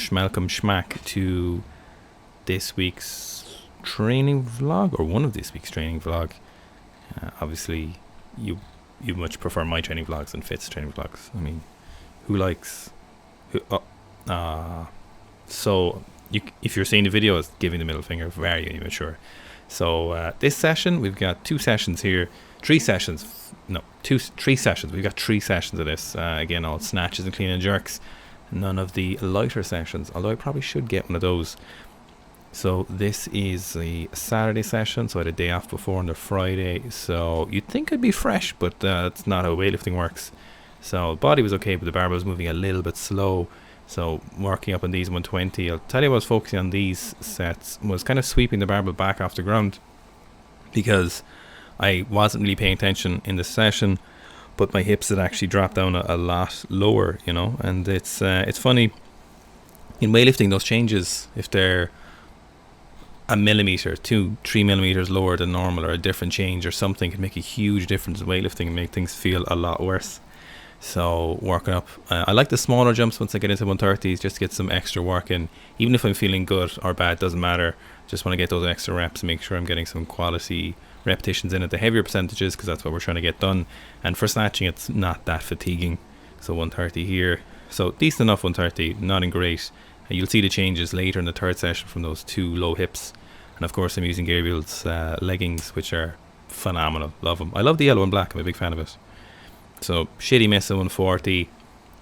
schmalcom schmack to this week's training vlog, or one of this week's training vlog. Obviously, you much prefer my training vlogs than Fitz training vlogs. I mean, who likes... So, if you're seeing the video, it's giving the middle finger, very immature. So, this session, we've got 2 sessions here. 3 sessions. No, 3 sessions. We've got 3 sessions of this. Again, all snatches and clean and jerks. None of the lighter sessions, although I probably should get one of those. So this is a Saturday session, so I had a day off before on the Friday, so you'd think I'd be fresh, but that's not how weightlifting works. So body was okay, but the barbell was moving a little bit slow, so working up on these 120. I'll tell you what I was focusing on these sets was kind of sweeping the barbell back off the ground, because I wasn't really paying attention in the session, but my hips had actually dropped down a lot lower, you know. And it's funny in weightlifting, those changes, if they're a millimeter, 2-3 millimeters lower than normal, or a different change or something, can make a huge difference in weightlifting and make things feel a lot worse. So working up, I like the smaller jumps once I get into 130s, just to get some extra work in. Even if I'm feeling good or bad, doesn't matter. Just want to get those extra reps and make sure I'm getting some quality repetitions in at the heavier percentages, because that's what we're trying to get done. And for snatching, it's not that fatiguing. So 130 here, so decent enough 130, nothing great. You'll see the changes later in the third session from those 2 low hips. And of course I'm using Gabriel's leggings, which are phenomenal. Love them. I love the yellow and black. I'm a big fan of it. So shitty miss at 140.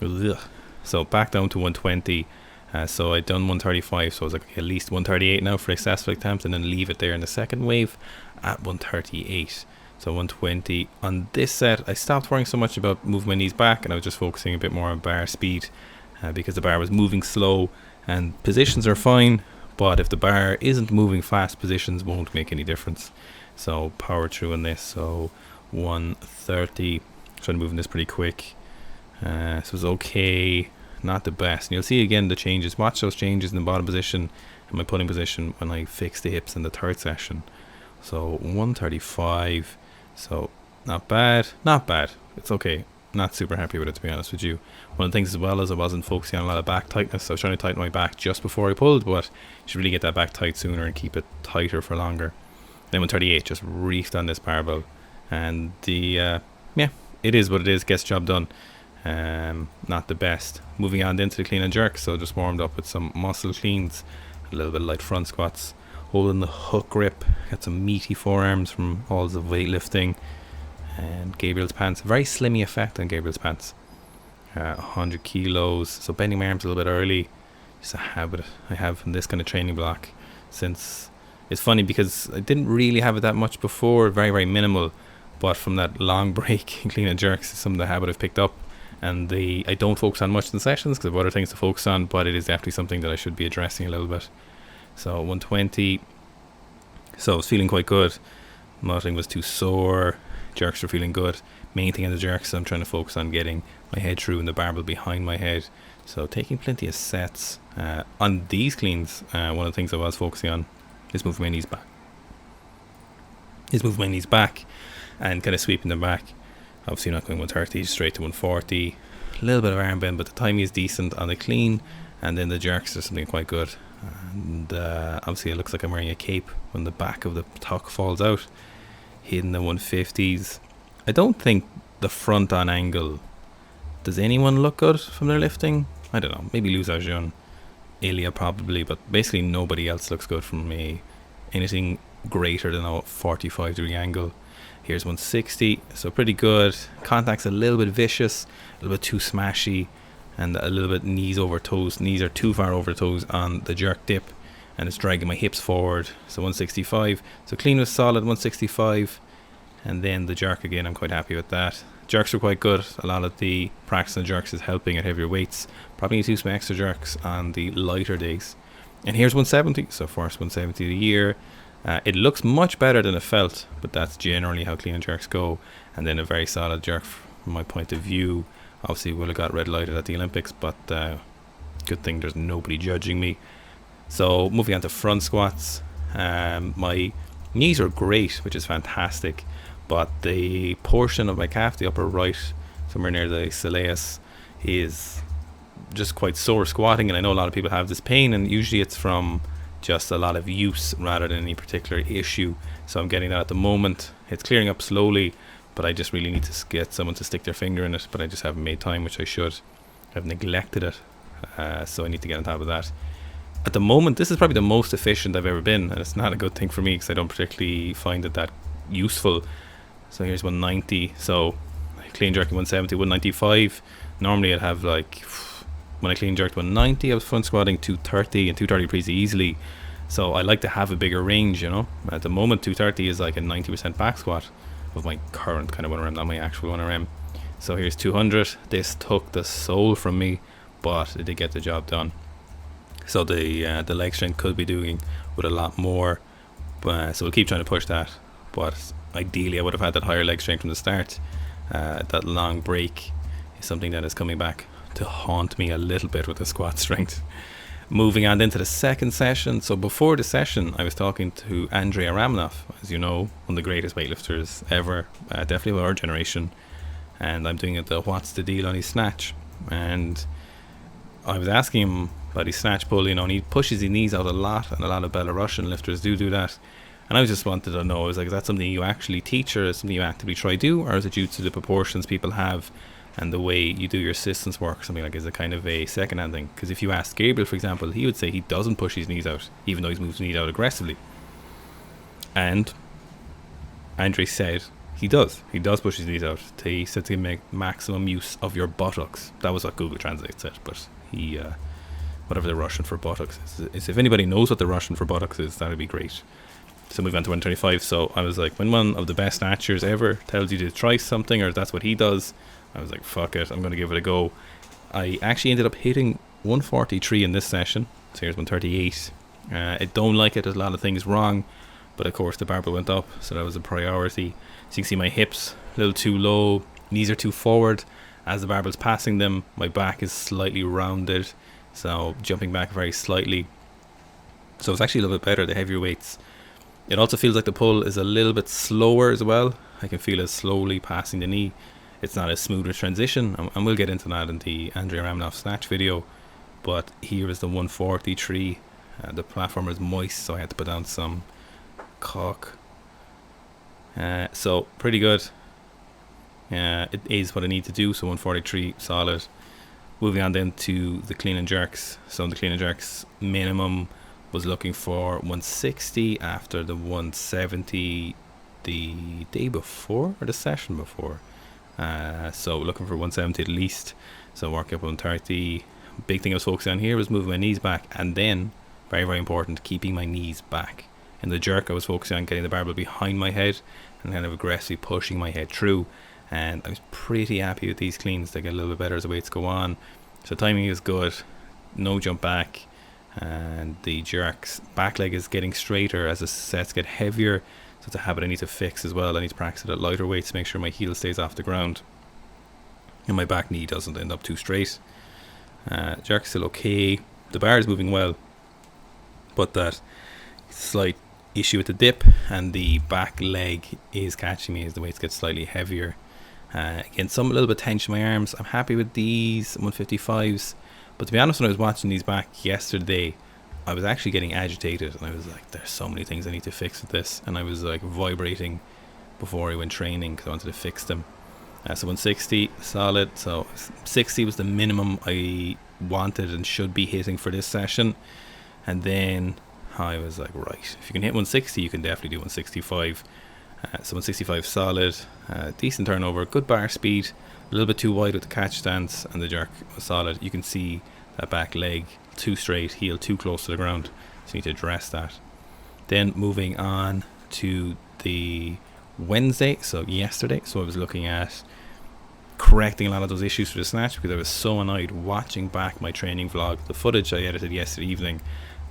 Ugh. So back down to 120. So I'd done 135, so I was like, okay, at least 138 now for successful attempt, and then leave it there in the second wave at 138. So 120. On this set, I stopped worrying so much about moving my knees back, and I was just focusing a bit more on bar speed, because the bar was moving slow, and positions are fine, but if the bar isn't moving fast, positions won't make any difference. So power through on this. So 130. Trying to move in this pretty quick. So it was okay, not the best. And you'll see again the changes. Watch those changes in the bottom position and my pulling position when I fix the hips in the third session. So 135. So not bad, not bad. It's okay. Not super happy with it, to be honest with you. One of the things as well is I wasn't focusing on a lot of back tightness. So I was trying to tighten my back just before I pulled, but you should really get that back tight sooner and keep it tighter for longer. Then 138, just reefed on this barbell, and the yeah, it is what it is. Gets job done. Not the best. Moving on into the clean and jerk. So just warmed up with some muscle cleans, a little bit of light front squats, holding the hook grip. Got some meaty forearms from all the weightlifting. And Gabriel's pants, very slimmy effect on Gabriel's pants. 100 kilos, so bending my arms a little bit early. Just a habit I have in this kind of training block, since it's funny because I didn't really have it that much before, very very minimal, but from that long break in clean and jerks, it's some of the habit I've picked up, and I don't focus on much in sessions because I have other things to focus on, but it is definitely something that I should be addressing a little bit. So 120, so I was feeling quite good, nothing was too sore. Jerks are feeling good. Main thing in the jerks, I'm trying to focus on getting my head through and the barbell behind my head. So taking plenty of sets. On these cleans, one of the things I was focusing on is moving my knees back. And kind of sweeping them back. Obviously not going 130, straight to 140. A little bit of arm bend, but the timing is decent on the clean. And then the jerks are something quite good. And obviously it looks like I'm wearing a cape when the back of the tuck falls out. Hitting the 150s. I don't think the front on angle, does anyone look good from their lifting? I don't know, maybe Lou Zhaojun, Ilya probably, but basically nobody else looks good from me. Anything greater than a 45 degree angle. Here's 160, so pretty good. Contact's a little bit vicious, a little bit too smashy, and a little bit knees over toes. Knees are too far over toes on the jerk dip, and it's dragging my hips forward. So 165. So clean was solid, 165. And then the jerk again, I'm quite happy with that. Jerks are quite good. A lot of the practice on jerks is helping at heavier weights. Probably need to do some extra jerks on the lighter days. And here's 170. So first 170 of the year. It looks much better than it felt, but that's generally how clean and jerks go. And then a very solid jerk from my point of view. Obviously would have got red lighted at the Olympics, but good thing there's nobody judging me. So moving on to front squats. My knees are great, which is fantastic, but the portion of my calf, the upper right, somewhere near the soleus, is just quite sore squatting, and I know a lot of people have this pain, and usually it's from just a lot of use rather than any particular issue. So I'm getting that at the moment. It's clearing up slowly, but I just really need to get someone to stick their finger in it, but I just haven't made time, which I should. I've neglected it, so I need to get on top of that. At the moment, this is probably the most efficient I've ever been, and it's not a good thing for me because I don't particularly find it that useful. So here's 190, so clean jerk 170, 195. Normally I'd have like, when I clean jerked 190, I was front squatting 230 and 230 pretty easily. So I like to have a bigger range, you know. At the moment 230 is like a 90% back squat of my current kind of 1RM, not my actual 1RM. So here's 200. This took the soul from me, but it did get the job done. So the leg strength could be doing with a lot more, so we'll keep trying to push that. But ideally I would have had that higher leg strength from the start. That long break is something that is coming back to haunt me a little bit with the squat strength. Moving on into the second session. So before the session, I was talking to Andrea Ramanoff, as you know, one of the greatest weightlifters ever, definitely of our generation. And I'm doing it the what's the deal on his snatch. And I was asking him about his snatch pull, you know, and he pushes his knees out a lot, and a lot of Belarusian lifters do that. And I just wanted to know, I was like, is that something you actually teach, or is something you actively try to do, or is it due to the proportions people have and the way you do your assistance work? Something like, is it kind of a second-hand thing? Because if you ask Gabriel, for example, he would say he doesn't push his knees out, even though he's moved his knees out aggressively. And Andre said he does push his knees out. He said to make maximum use of your buttocks. That was what Google Translate said, but he, whatever the Russian for buttocks is, if anybody knows what the Russian for buttocks is, that would be great. So move on to 125. So I was like, when one of the best snatchers ever tells you to try something, or that's what he does, I was like, fuck it, I'm going to give it a go. I actually ended up hitting 143 in this session. So here's 138. I don't like it, there's a lot of things wrong, but of course the barbell went up, so that was a priority. So you can see my hips a little too low, knees are too forward. As the barbell's passing them, my back is slightly rounded, so jumping back very slightly. So it's actually a little bit better, the heavier weights. It also feels like the pull is a little bit slower as well. I can feel it slowly passing the knee. It's not a smoother transition, and we'll get into that in the Andrea Ramanoff snatch video. But here is the 143. The platform is moist, so I had to put down some caulk. So pretty good. It is what I need to do, so 143 solid. Moving on then to the clean and jerks. So the clean and jerks minimum was looking for 160 after the 170 the day before, or the session before. So looking for 170 at least, so work up 130. Big thing I was focusing on here was moving my knees back, and then very, very important, keeping my knees back. In the jerk I was focusing on getting the barbell behind my head and kind of aggressively pushing my head through, and I was pretty happy with these cleans. They get a little bit better as the weights go on, so timing is good, no jump back. And the jerks back leg is getting straighter as the sets get heavier. So it's a habit I need to fix as well. I need to practice it at lighter weights to make sure my heel stays off the ground and my back knee doesn't end up too straight. Jerk's still okay. The bar is moving well, but that slight issue with the dip and the back leg is catching me as the weights get slightly heavier. Again, a little bit tension in my arms. I'm happy with these 155s. But to be honest, when I was watching these back yesterday, I was actually getting agitated, and I was like, there's so many things I need to fix with this, and I was like vibrating before I went training because I wanted to fix them. So 160 solid. So 60 was the minimum I wanted and should be hitting for this session, and then I was like, right, if you can hit 160 you can definitely do 165. So 165 solid, decent turnover, good bar speed, a little bit too wide with the catch stance, and the jerk was solid. You can see that back leg too straight, heel too close to the ground, so you need to address that. Then moving on to the Wednesday, so yesterday, so I was looking at correcting a lot of those issues for the snatch, because I was so annoyed watching back my training vlog, the footage I edited yesterday evening,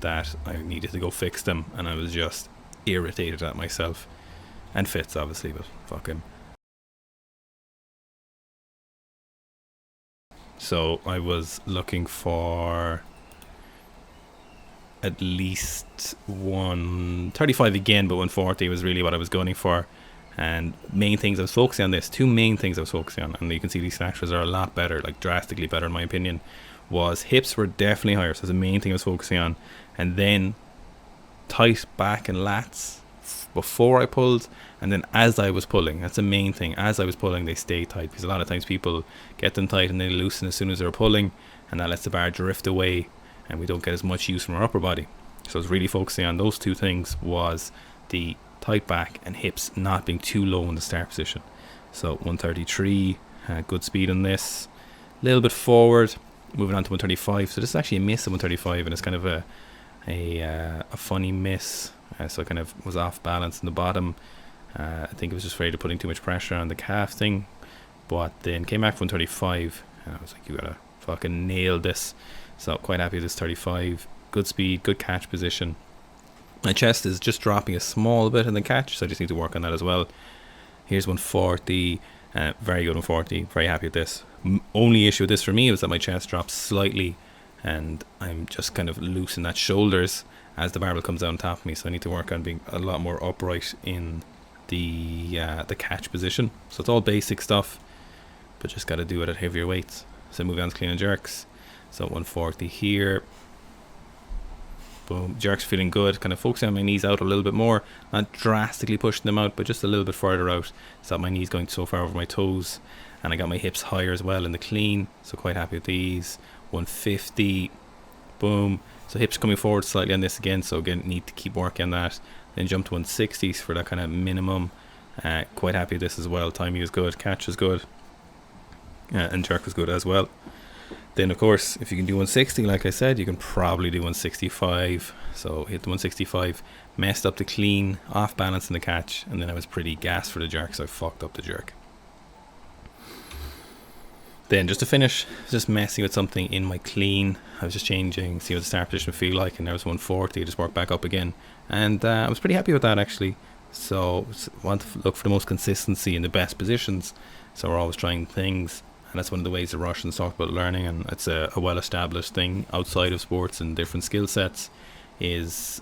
that I needed to go fix them, and I was just irritated at myself. And Fitz obviously, but fuck him. So I was looking for at least 135 again, but 140 was really what I was going for. And main things I was focusing on, this two main things I was focusing on, and you can see these snatches are a lot better, like drastically better in my opinion, was hips were definitely higher. So that's the main thing I was focusing on. And then tight back and lats before I pulled, and then as I was pulling. That's the main thing. As I was pulling, they stay tight, because a lot of times people get them tight and they loosen as soon as they're pulling, and that lets the bar drift away, and we don't get as much use from our upper body. So I was really focusing on those two things, was the tight back and hips not being too low in the start position. So 133, good speed on this. A little bit forward, moving on to 135. So this is actually a miss of 135, and it's kind of a funny miss. So I kind of was off balance in the bottom. I think it was just afraid of putting too much pressure on the calf thing, but then came back from 135, and I was like, you gotta fucking nail this. So quite happy with this 35. Good speed, good catch position. My chest is just dropping a small bit in the catch, so I just need to work on that as well. Here's 140, very good 140, very happy with this. Only issue with this for me was that my chest drops slightly, and I'm just kind of loose in that shoulders as the barbell comes down on top of me, so I need to work on being a lot more upright in the catch position. So it's all basic stuff, but just got to do it at heavier weights. So moving on to clean and jerks. So 140 here. Boom, jerks feeling good, kind of focusing on my knees out a little bit more, not drastically pushing them out, but just a little bit further out, so that my knees going so far over my toes. And I got my hips higher as well in the clean, so quite happy with these. 150, boom. So hips coming forward slightly on this again, so again need to keep working on that. Then jump to 160s for that kind of minimum. Quite happy with this as well. Timing is good, catch is good, and jerk was good as well. Then of course, if you can do 160, like I said, you can probably do 165. So hit the 165, messed up the clean, off balance in the catch, and then I was pretty gassed for the jerk, so I fucked up the jerk. Then just to finish, just messing with something in my clean. I was just changing, see what the start position would feel like, and there was 140, I just worked back up again. And I was pretty happy with that actually. So want to look for the most consistency in the best positions. So we're always trying things. And that's one of the ways the Russians talk about learning, and it's a well-established thing outside of sports and different skill sets, is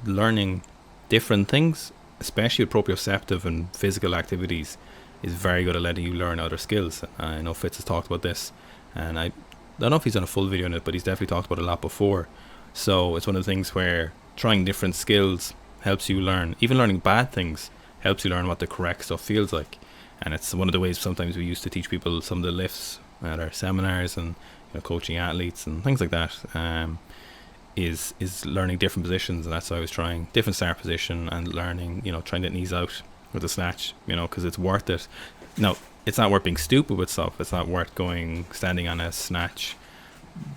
learning different things, especially with proprioceptive and physical activities, is very good at letting you learn other skills. I know Fitz has talked about this, and I don't know if he's done a full video on it, but he's definitely talked about it a lot before. So it's one of the things where trying different skills helps you learn. Even learning bad things helps you learn what the correct stuff feels like. And it's one of the ways sometimes we used to teach people some of the lifts at our seminars, and coaching athletes and things like that, is learning different positions. And that's why I was trying different start position and learning, trying to get knees out with the snatch, because it's worth it. No, it's not worth being stupid with stuff. It's not worth standing on a snatch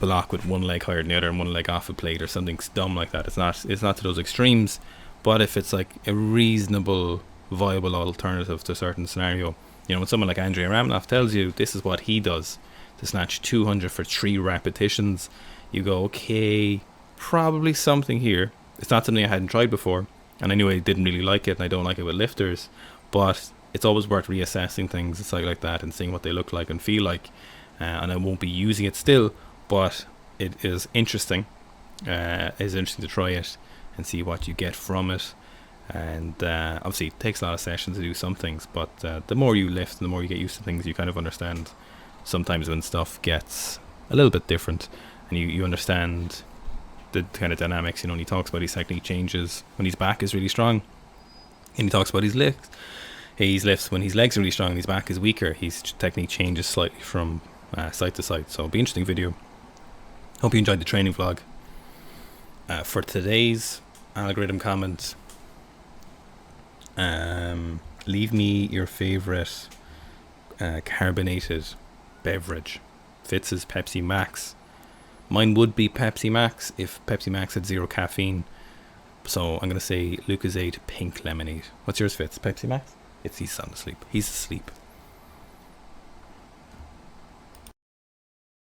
block with one leg higher than the other and one leg off a plate or something dumb like that. It's not to those extremes. But if it's like a reasonable, viable alternative to a certain scenario, when someone like Andrei Ramnov tells you this is what he does to snatch 200 for 3 repetitions, you go, okay, probably something here. It's not something I hadn't tried before, and I knew I didn't really like it, and I don't like it with lifters, but it's always worth reassessing things inside like that and seeing what they look like and feel like. And I won't be using it still, but it is interesting. It's interesting to try it and see what you get from it. And obviously it takes a lot of sessions to do some things, but the more you lift and the more you get used to things, you kind of understand sometimes when stuff gets a little bit different, and you understand the kind of dynamics. When he talks about his technique changes when his back is really strong, and he talks about his lifts when his legs are really strong and his back is weaker, his technique changes slightly from side to side. So it'll be an interesting video. Hope you enjoyed the training vlog. For today's algorithm comment, leave me your favorite carbonated beverage. Fitz's Pepsi Max. Mine would be Pepsi Max if Pepsi Max had 0 caffeine. So I'm going to say Lucozade Pink Lemonade. What's yours, Fitz? Pepsi Max? He's asleep. He's asleep.